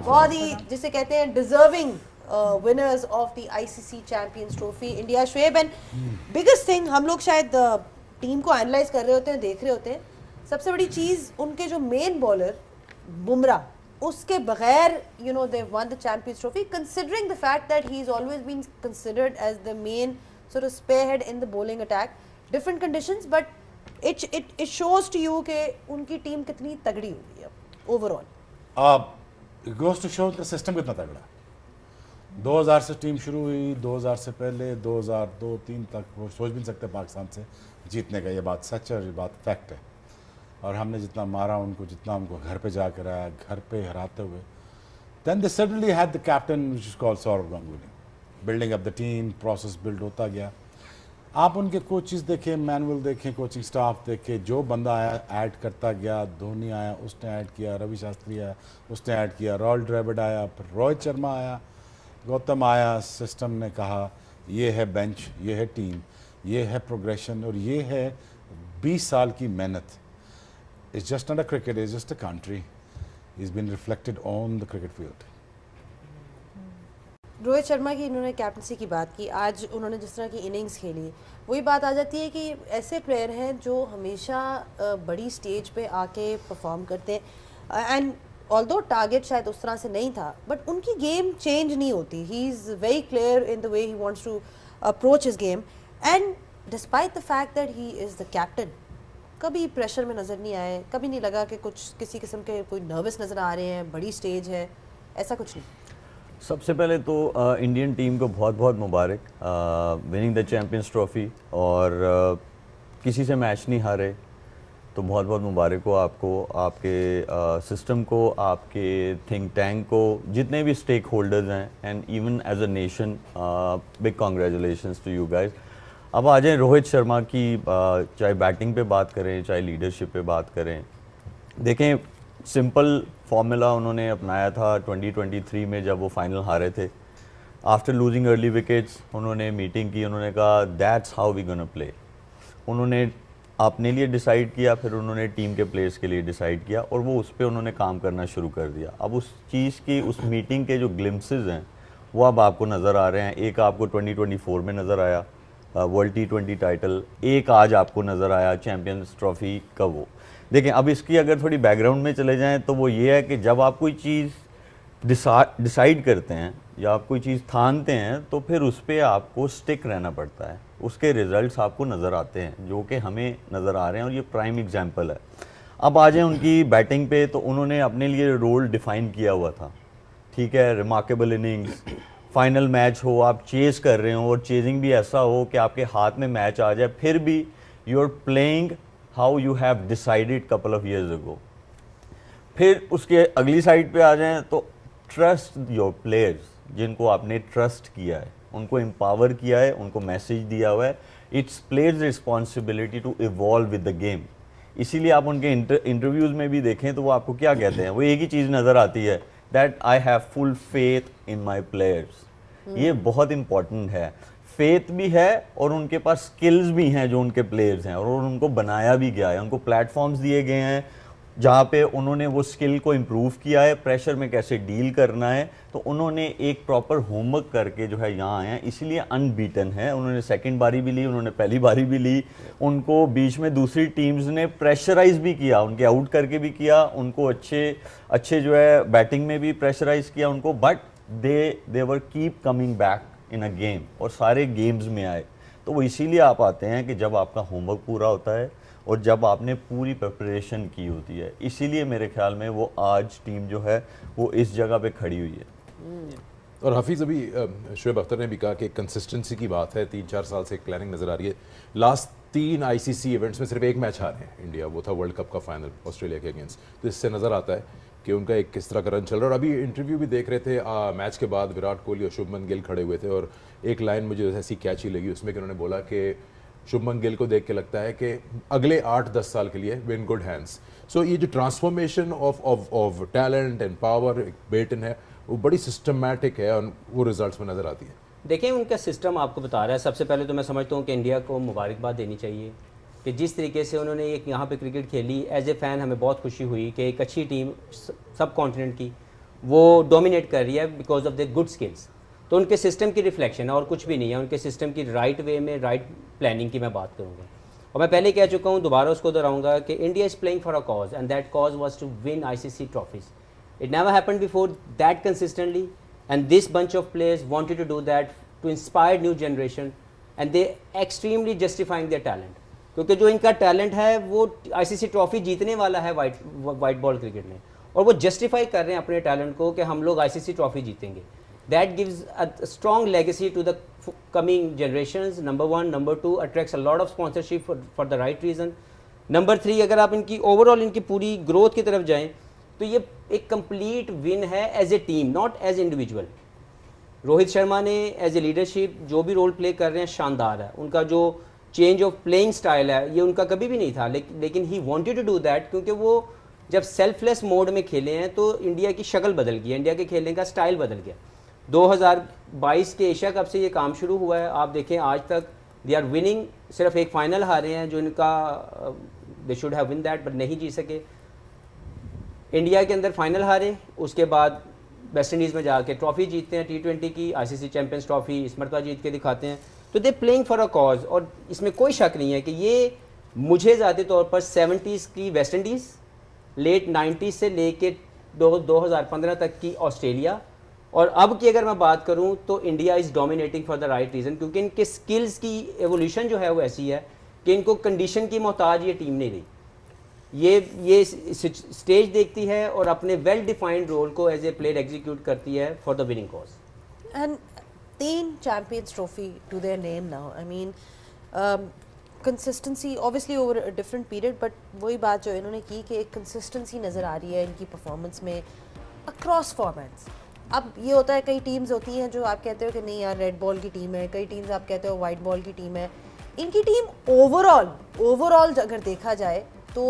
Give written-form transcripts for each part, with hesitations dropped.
बहुत ही जिसे कहते हैं deserving winners of the ICC champions trophy India Shoaib and biggest thing हम लोग शायद टीम को एनालाइज कर रहे होते हैं देख रहे होते हैं सबसे बड़ी चीज उनके जो मेन बॉलर बुमराह उसके बगैर you know they won the champions trophy considering the fact that he is always been considered as the main sort of spearhead in the bowling attack different conditions but it shows to you कि उनकी team कितनी तगड़ी हुई है overall it goes to show the system कितना तगड़ा 2000 से team शुरू हुई 2000 से पहले 2002-3 तक वो सोच भी नहीं सकते पाकिस्तान से जीतने का ये बात सच है ये बात फैक्ट है और हमने जितना मारा उनको जितना हमको घर पे जाकर आया घर पे हराते हुए then they suddenly had the captain which is called Sourav Ganguly building of the team process build होता गया आप उनके कोचेस देखें मैनुअल देखें कोचिंग स्टाफ देखें जो बंदा आया ऐड करता गया धोनी आया उसने ऐड किया रवि शास्त्री आया उसने ऐड किया रॉयल ड्रेविड आया फिर रोहित शर्मा आया गौतम आया सिस्टम ने कहा ये है बेंच ये है टीम ये है प्रोग्रेशन और ये है 20 साल की मेहनत it's just not a cricket it's just a country is been reflected on the cricket field Rohit Sharma की इन्होंने कैप्टनसी की बात की आज उन्होंने जिस तरह की इनिंग्स खेली वही बात आ जाती है कि ऐसे प्लेयर हैं जो हमेशा बड़ी स्टेज पे आके परफॉर्म करते हैं एंड ऑल्दो टारगेट शायद उस तरह से नहीं था बट उनकी गेम चेंज नहीं होती he is very clear in the way he wants to approach his game and despite the fact that he is the captain कभी प्रेशर में नज़र नहीं आए कभी नहीं लगा कि कुछ किसी किस्म के कोई नर्वस नज़र आ रहे हैं बड़ी स्टेज है ऐसा कुछ नहीं सबसे पहले तो इंडियन टीम को बहुत बहुत मुबारक विनिंग द चैम्पियंस ट्रॉफ़ी और किसी से मैच नहीं हारे तो बहुत बहुत मुबारक हो आपको आपके सिस्टम को आपके थिंक टैंक को जितने भी स्टेक होल्डर्स हैं and even as a nation big congratulations to you guys. अब आ जाएँ रोहित शर्मा की चाहे बैटिंग पे बात करें चाहे लीडरशिप पे बात करें देखें सिंपल फॉर्मूला उन्होंने अपनाया था 2023 में जब वो फाइनल हारे थे आफ्टर लूजिंग अर्ली विकेट्स उन्होंने मीटिंग की उन्होंने कहा that's how we gonna play उन्होंने अपने लिए डिसाइड किया फिर उन्होंने टीम के प्लेयर्स के लिए डिसाइड किया और वो उस पर उन्होंने काम करना शुरू कर दिया। अब उस चीज़ की उस मीटिंग के जो ग्लिम्पसेस हैं वो अब आपको नज़र आ रहे हैं एक आपको 2024 में नज़र आया वर्ल्ड T20 टाइटल एक आज आपको नज़र आया चैम्पियंस ट्रॉफ़ी का वो देखें। अब इसकी अगर थोड़ी बैकग्राउंड में चले जाएं तो वो ये है कि जब आप कोई चीज़ डिसाइड करते हैं या आप कोई चीज़ ठानते हैं तो फिर उस पर आपको स्टिक रहना पड़ता है उसके रिजल्ट्स आपको नज़र आते हैं जो कि हमें नज़र आ रहे हैं और ये प्राइम एग्जांपल है। अब आ जाए उनकी बैटिंग पे तो उन्होंने अपने लिए रोल डिफ़ाइन किया हुआ था ठीक है रिमार्केबल इनिंग्स फाइनल मैच हो आप चेज़ कर रहे हो और चेजिंग भी ऐसा हो कि आपके हाथ में मैच आ जाए फिर भी you are playing how you have decided couple of years ago. फिर उसके अगली साइड पे आ जाएं तो ट्रस्ट योर प्लेयर्स जिनको आपने ट्रस्ट किया है उनको एम्पावर किया है उनको मैसेज दिया हुआ है it's players responsibility to evolve with the game. इसीलिए आप उनके इंटरव्यूज़ में भी देखें तो वो आपको क्या कहते हैं वो एक ही चीज़ नज़र आती है that I have full faith in my players. ये बहुत इंपॉर्टेंट है फेथ भी है और उनके पास स्किल्स भी हैं जो उनके प्लेयर्स हैं और उनको बनाया भी गया है उनको प्लेटफॉर्म्स दिए गए हैं जहाँ पे उन्होंने वो स्किल को इम्प्रूव किया है प्रेशर में कैसे डील करना है तो उन्होंने एक प्रॉपर होमवर्क करके जो है यहाँ आए हैं इसलिए अनबीटन है। उन्होंने सेकंड बारी भी ली उन्होंने पहली बारी भी ली उनको बीच में दूसरी टीम्स ने प्रेशराइज भी किया उनके आउट करके भी किया उनको अच्छे जो है बैटिंग में भी प्रेशराइज किया उनको but they were keep coming back in a game और सारे गेम्स में आए। तो वो इसीलिए आप आते हैं कि जब आपका होमवर्क पूरा होता है और जब आपने पूरी प्रिपरेशन की होती है इसीलिए मेरे ख्याल में वो आज टीम जो है वो इस जगह पे खड़ी हुई है। और हफीज़ अभी शुएब अख्तर ने भी कहा कि कंसिस्टेंसी की बात है 3-4 साल से एक प्लानिंग नज़र आ रही है लास्ट 3 आईसीसी इवेंट्स में सिर्फ एक मैच हारे हैं इंडिया वो था वर्ल्ड कप का फाइनल ऑस्ट्रेलिया के अगेंस्ट तो इससे नज़र आता है कि उनका एक किस तरह का रन चल रहा है। और अभी इंटरव्यू भी देख रहे थे मैच के बाद विराट कोहली और शुभमन गिल खड़े हुए थे और एक लाइन मुझे ऐसी कैची लगी उसमें कि उन्होंने बोला कि शुभमन गिल को देख के लगता है कि अगले 8-10 साल के लिए वे इन गुड हैंड्स। सो ये जो transformation of talent and power baton है वो बड़ी सिस्टमैटिक है और वो रिजल्ट्स में नज़र आती है। देखें उनका सिस्टम आपको बता रहा है। सबसे पहले तो मैं समझता हूँ कि इंडिया को मुबारकबाद देनी चाहिए कि जिस तरीके से उन्होंने एक यहाँ पे क्रिकेट खेली एज ए फ़ैन हमें बहुत खुशी हुई कि एक अच्छी टीम सब कॉन्टिनेंट की वो डोमिनेट कर रही है because of the good skills. तो उनके सिस्टम की रिफ्लेक्शन है और कुछ भी नहीं है, उनके सिस्टम की राइट वे में राइट प्लानिंग की मैं बात करूँगा। और मैं पहले कह चुका हूँ, दोबारा उसको दोहराऊंगा कि India is playing for a cause and that cause was to win ICC trophies. It never happened before that consistently and this bunch of players wanted to do that to inspire new generation and they extremely justifying their talent. क्योंकि जो इनका talent है वो ICC trophy जीतने वाला है white ball cricket में, और वो जस्टिफाई कर रहे हैं अपने टैलेंट को कि हम लोग ICC ट्रॉफी जीतेंगे। That gives a strong legacy to the coming generations. Number one, number two, attracts a lot of sponsorship for the right reason. Number three, अगर आप इनकी ओवरऑल इनकी पूरी ग्रोथ की तरफ जाएं तो ये एक कंप्लीट विन है as a team, not as individual. Rohit Sharma ने एज ए लीडरशिप जो भी रोल प्ले कर रहे हैं शानदार है। उनका जो चेंज ऑफ प्लेइंग स्टाइल है ये उनका कभी भी नहीं था, लेकिन he wanted to do that, क्योंकि वो जब सेल्फलेस मोड में खेले हैं तो इंडिया की शक्ल बदल गई, इंडिया के खेलने का स्टाइल बदल गया। 2022 के एशिया कप से ये काम शुरू हुआ है, आप देखें आज तक दे आर विनिंग। सिर्फ एक फाइनल हारे हैं जो इनका they should have win that but नहीं जीत सके। इंडिया के अंदर फाइनल हारे, उसके बाद वेस्ट इंडीज़ में जाके ट्रॉफी जीतते हैं T20 की, ICC चैंपियंस ट्रॉफी इस मरतबा जीत के दिखाते हैं। तो they playing for a cause, और इसमें कोई शक नहीं है कि ये मुझे ज़्यादा तौर पर 70s की वेस्ट इंडीज़, लेट 90s से लेके 2015 तक की ऑस्ट्रेलिया, और अब की अगर मैं बात करूं तो India is dominating for the right reason, क्योंकि इनके स्किल्स की एवोल्यूशन जो है वो ऐसी है कि इनको कंडीशन की मोहताज ये टीम नहीं रही। ये स्टेज देखती है और अपने वेल डिफाइंड रोल को एज ए प्लेयर एग्जीक्यूट करती है for the winning cause. And 3 champions trophy to their name now. I mean consistency obviously over a different period, but वही बात जो इन्होंने की कि एक कंसिस्टेंसी नज़र आ रही है इनकी परफॉर्मेंस में अक्रॉस फॉर्मेट्स। अब ये होता है, कई टीम्स होती हैं जो आप कहते हो कि नहीं यार रेड बॉल की टीम है, कई टीम्स आप कहते हो वाइट बॉल की टीम है। इनकी टीम ओवरऑल अगर देखा जाए तो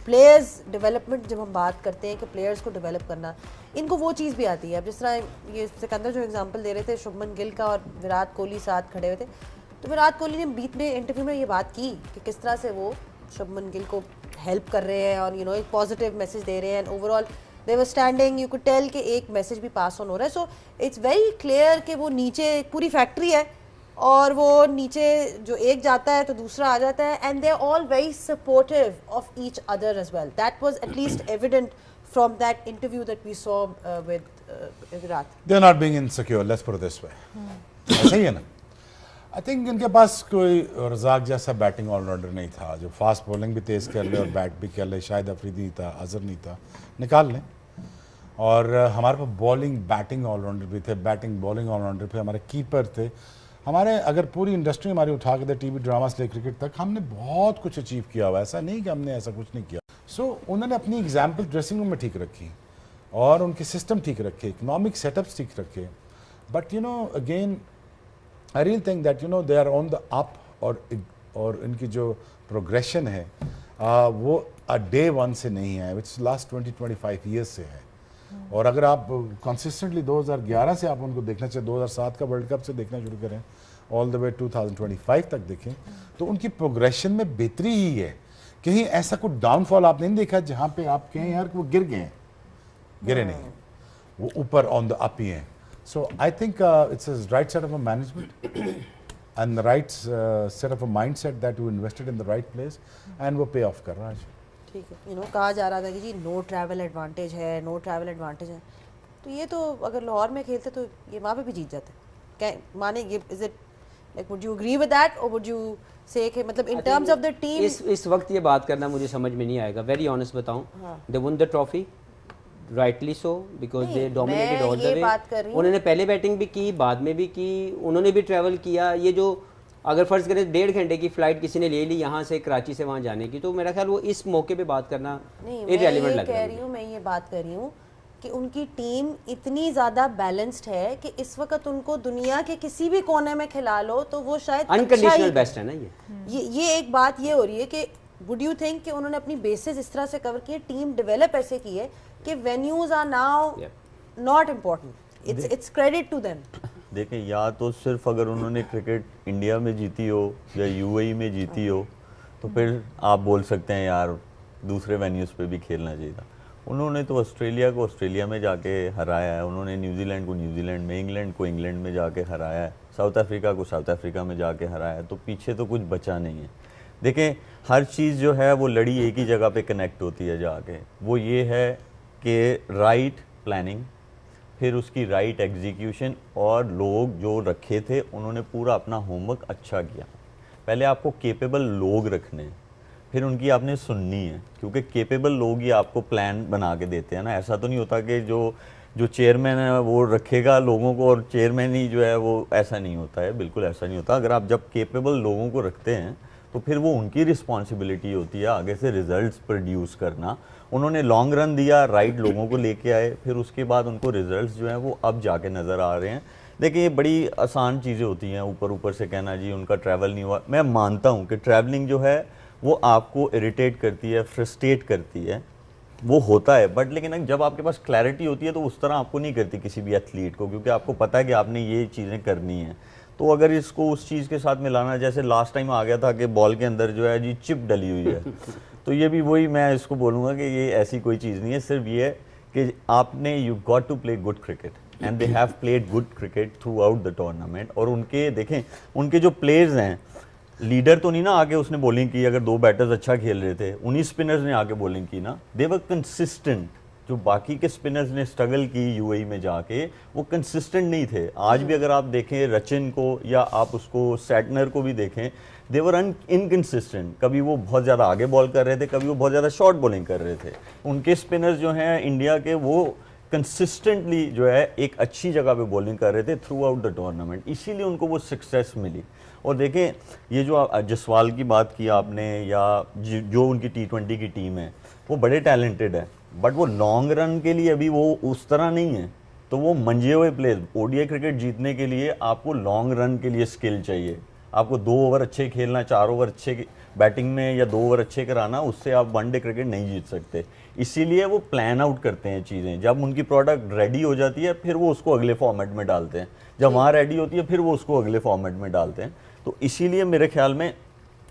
प्लेयर्स डेवलपमेंट, जब हम बात करते हैं कि प्लेयर्स को डेवलप करना, इनको वो चीज़ भी आती है। अब जिस तरह ये सिकंदर जो एग्जांपल दे रहे थे शुभमन गिल का और विराट कोहली साथ खड़े हुए थे, तो विराट कोहली ने बीच में इंटरव्यू में ये बात की कि किस तरह से वो शुभमन गिल को हेल्प कर रहे हैं और एक पॉजिटिव मैसेज दे रहे हैं। And overall they were standing, you could tell कि एक मैसेज भी पास ऑन हो रहा है। सो इट्स वेरी क्लियर कि वो नीचे पूरी फैक्ट्री है और वो नीचे जो एक जाता है तो दूसरा आ जाता है, and they are all very supportive of each other as well. That was at least evident from that interview that we saw with Virat. They are not being insecure, let's put it this way. ऐसा ही है ना। I think इनके पास कोई रज़ाक जैसा batting allrounder नहीं था जो फास्ट बॉलिंग भी तेज़ कर ले और बैट भी कर ले। शायद अफरीदी नहीं था, अजहर नहीं था, निकाल लें। और हमारे पास बॉलिंग बैटिंग ऑलराउंडर भी थे, बैटिंग बॉलिंग ऑलराउंडर थे, हमारे कीपर थे, हमारे अगर पूरी इंडस्ट्री हमारी उठा के दे टीवी ड्रामा से क्रिकेट तक, हमने बहुत कुछ अचीव किया हुआ। ऐसा नहीं कि हमने ऐसा कुछ नहीं किया। सो उन्होंने अपनी एग्जाम्पल ड्रेसिंग रूम में ठीक रखी और उनके सिस्टम ठीक रखे, इकोनॉमिक सेटअप्स ठीक रखे। But again I really think that they are on the up, और इनकी जो प्रोग्रेशन है वो डे वन से नहीं है, विच लास्ट 20-25 ईयर्स से है। और अगर आप कंसिस्टेंटली 2011 से आप उनको देखना चाहिए, 2007 का वर्ल्ड कप से देखना शुरू करें ऑल द वे 2025 तक देखें, तो उनकी प्रोग्रेशन में बेहतरी ही है। कहीं ऐसा कुछ डाउनफॉल आप नहीं देखा जहाँ पे आप कहें यार वो गिर गए हैं, गिरे नहीं हैं, वो ऊपर ऑन द अप ही हैं। So I think it's right set of a management and right set of a mind set that you invested in the right place, and वो पे ऑफ कर रहा है। ठीक है, कहा जा रहा था कि जी नो ट्रैवल एडवांटेज है, नो ट्रैवल एडवांटेज है, तो ये तो अगर लाहौर में खेलते तो ये वहाँ पे भी जीत जाते। क्या माने ये, is it like would you agree with that और वुड यू से कि मतलब in terms of the team इस वक्त ये बात करना मुझे समझ में नहीं आएगा। वेरी ऑनेस्ट बताऊं, they won the trophy rightly so because they dominated all the way. उन्होंने पहले बैटिंग भी की, बाद में भी की, उन्होंने भी ट्रैवल किया। ये जो अगर फर्ज करें 1.5 घंटे की फ्लाइट किसी ने ले ली यहाँ से कराची से वहाँ जाने की, तो मेरा ख्याल वो इस मौके पे बात करना इररिलेवेंट लग रहा है। मैं ये बात कर रही हूँ कि उनकी टीम इतनी ज़्यादा बैलेंस्ड है कि इस वक्त उनको दुनिया के किसी भी कोने में खिला लो तो वो शायद अनकंडीशनल बेस्ट है ना। ये एक बात ये हो रही है कि वुड यू थिंक कि उन्होंने अपनी बेसिस इस तरह से कवर की है, टीम डेवलप ऐसे की है कि venues are now not important, it's credit to them. देखें, या तो सिर्फ अगर उन्होंने क्रिकेट इंडिया में जीती हो या UAE में जीती हो तो फिर आप बोल सकते हैं यार दूसरे वेन्यूज़ पे भी खेलना चाहिए था। उन्होंने तो ऑस्ट्रेलिया को ऑस्ट्रेलिया में जाके हराया है, उन्होंने न्यूजीलैंड को न्यूजीलैंड में, इंग्लैंड को इंग्लैंड में जाके हराया है, साउथ अफ्रीका को साउथ अफ्रीका में जाके हराया है, तो पीछे तो कुछ बचा नहीं है। देखें, हर चीज़ जो है वो लड़ी एक ही जगह पे कनेक्ट होती है जाके, वो ये है कि राइट प्लानिंग, फिर उसकी राइट एग्जीक्यूशन, और लोग जो रखे थे उन्होंने पूरा अपना होमवर्क अच्छा किया। पहले आपको केपेबल लोग रखने हैं, फिर उनकी आपने सुननी है, क्योंकि केपेबल लोग ही आपको प्लान बना के देते हैं ना। ऐसा तो नहीं होता कि जो चेयरमैन है वो रखेगा लोगों को और चेयरमैन ही जो है वो, ऐसा नहीं होता है, बिल्कुल ऐसा नहीं होता। अगर आप जब केपेबल लोगों को रखते हैं तो फिर वो उनकी रिस्पॉन्सिबिलिटी होती है आगे से रिजल्ट्स प्रोड्यूस करना। उन्होंने लॉन्ग रन दिया, राइट लोगों को लेके आए, फिर उसके बाद उनको रिजल्ट्स जो हैं वो अब जाके नज़र आ रहे हैं। देखिए, ये बड़ी आसान चीज़ें होती हैं, ऊपर ऊपर से कहना जी उनका ट्रैवल नहीं हुआ। मैं मानता हूँ कि ट्रैवलिंग जो है वो आपको इरिटेट करती है, फ्रस्ट्रेट करती है, वो होता है, बट लेकिन जब आपके पास क्लैरिटी होती है तो उस तरह आपको नहीं करती किसी भी एथलीट को, क्योंकि आपको पता है कि आपने ये चीज़ें करनी है। तो अगर इसको उस चीज़ के साथ मिलाना, जैसे लास्ट टाइम आ गया था कि बॉल के अंदर जो है जी चिप डली हुई है, तो ये भी वही मैं इसको बोलूँगा कि ये ऐसी कोई चीज़ नहीं है, सिर्फ ये है कि आपने you got to play good cricket and they have played good cricket throughout the tournament. और उनके देखें, उनके जो प्लेयर्स हैं, लीडर तो नहीं ना आके उसने बॉलिंग की, अगर दो बैटर्स अच्छा खेल रहे थे, उन्हीं स्पिनर्स ने आके बॉलिंग की ना, दे वर कंसिस्टेंट। जो बाकी के स्पिनर्स ने स्ट्रगल की यूएई में जाके, वो कंसिस्टेंट नहीं थे। आज भी अगर आप देखें रचिन को या आप उसको सैटनर को भी देखें, दे वर इनकंसिस्टेंट। कभी वो बहुत ज़्यादा आगे बॉल कर रहे थे, कभी वो बहुत ज़्यादा शॉर्ट बॉलिंग कर रहे थे। उनके स्पिनर्स जो हैं इंडिया के, वो कंसिस्टेंटली जो है एक अच्छी जगह पे बॉलिंग कर रहे थे थ्रू आउट द टूर्नामेंट, इसीलिए उनको वो सक्सेस मिली। और देखें, ये जो जसवाल की बात की आपने, या जो उनकी T20 की टीम है, वो बड़े टैलेंटेड है, बट वो लॉन्ग रन के लिए अभी वो उस तरह नहीं है। तो वो मंजे हुए प्लेयर, ओडीआई क्रिकेट जीतने के लिए आपको लॉन्ग रन के लिए स्किल चाहिए। आपको 2 ओवर अच्छे खेलना, 4 ओवर अच्छे बैटिंग में या 2 ओवर अच्छे कराना, उससे आप वनडे क्रिकेट नहीं जीत सकते। इसीलिए वो प्लान आउट करते हैं चीज़ें। जब उनकी प्रोडक्ट रेडी हो जाती है, फिर वो उसको अगले फॉर्मेट में डालते हैं। जब वहाँ रेडी होती है, फिर वो उसको अगले फॉर्मेट में डालते हैं। तो इसीलिए मेरे ख्याल में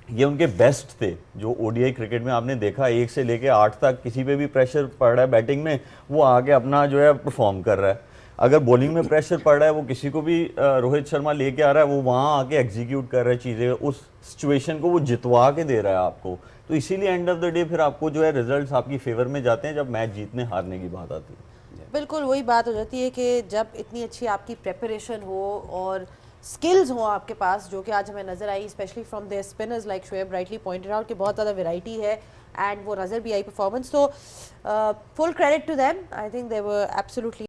ये उनके बेस्ट थे। जो ओडीआई क्रिकेट में आपने देखा, 1 से लेके 8 तक किसी पे भी प्रेशर पड़ रहा है बैटिंग में, वो आके अपना जो है परफॉर्म कर रहा है। अगर बॉलिंग में प्रेशर पड़ रहा है, वो किसी को भी रोहित शर्मा लेके आ रहा है, वो वहाँ आके एग्जीक्यूट कर रहा है चीज़ें, उस सिचुएशन को वो जितवा के दे रहा है आपको। तो इसीलिए एंड ऑफ द डे फिर आपको जो है रिजल्ट्स आपकी फेवर में जाते हैं जब मैच जीतने हारने की बात आती है। बिल्कुल वही बात हो जाती है कि जब इतनी अच्छी आपकी प्रेपरेशन हो और स्किल्स हो आपके पास, जो कि आज हमें नज़र आई, specially from their spinners like Shoaib rightly pointed out कि बहुत ज़्यादा वैरायटी है एंड वो नज़र भी आई परफॉर्मेंस। तो full credit to them, I think they were absolutely